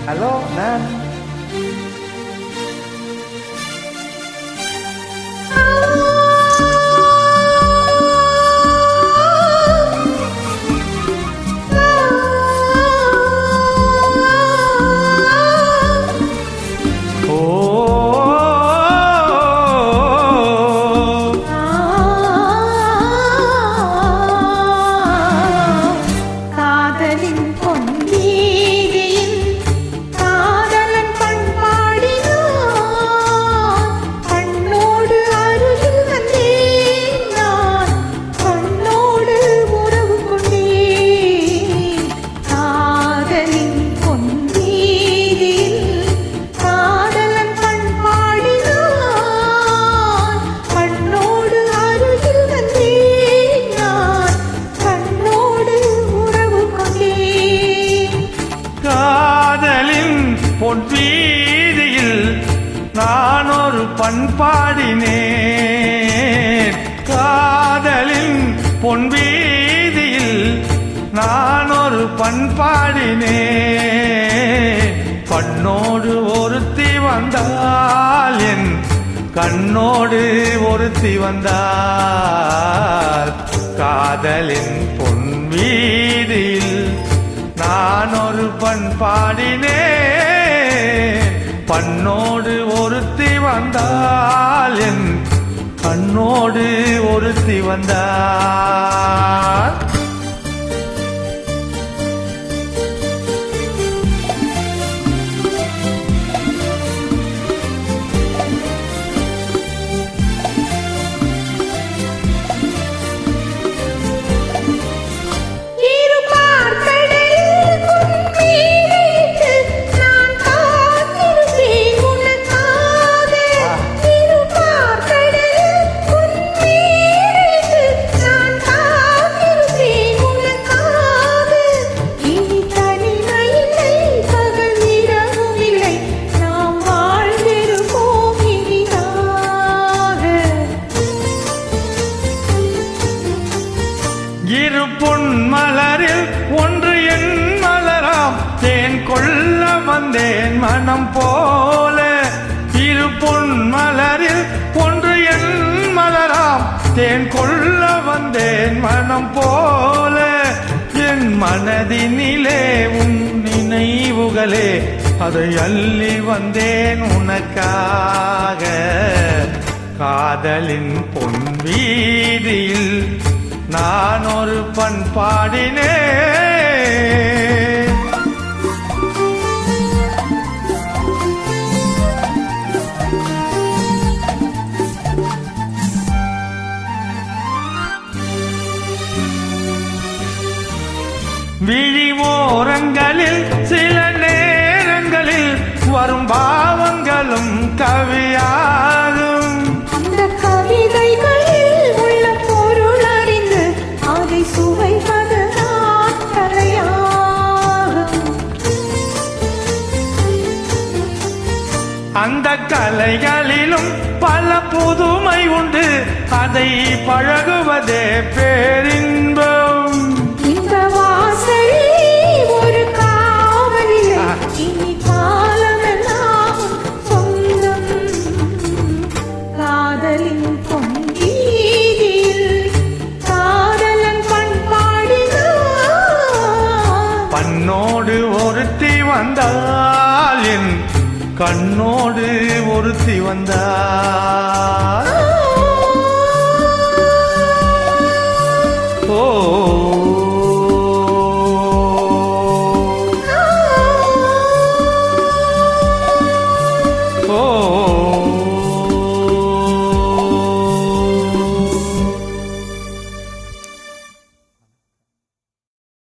Hello நான் பொன் வீதியில் நான் ஒரு பண்பாடினேன். காதலின் பொன் வீதியில் நான் ஒரு பண்பாடினேன். கண்ணோடு ஒருத்தி வந்தால் என் கண்ணோடு ஒருத்தி வந்தால் காதலின் பொன் வீதியில் நான் ஒரு பண்பாடினேன். பண்ணோடு ஒருத்தி வந்தால் என் கண்ணோடு ஒருத்தி வந்தால் இரு பொன் மலரில் ஒன்று என் மலராம் தேன் கொள்ள வந்தேன் மனம் போல. இரு பொன் மலரில் ஒன்று என் மலராம் தேன் கொள்ள வந்தேன் மனம் போல. என் மனதினிலே உன் நினைவுகளே அதை அள்ளி வந்தேன் உனக்காக. காதலின் பொன் வீதியில் நான் ஒரு பண்பாடினேன். விழி ஓரங்களில் சில நேரங்களில் வரும் பாவங்களும் கவியாகும். அந்த கவிதைகளில் உள்ள பொருள் அறிந்து அதை சுவைப்பது நான் கலையாகும். அந்த கலைகளிலும் பல புதுமை உண்டு, அதை பழகுவதே பேரின்பம். இந்த வாசலில் ஒரு காவலிலே இனி காலமெல்லாம் சொந்தம். காதலின் பொன் வீதியில் காதலன் பண்பாடினான். பண்ணோடு ஒருத்தி வந்தால் என் கண்ணோடு ஒருத்தி வந்தால்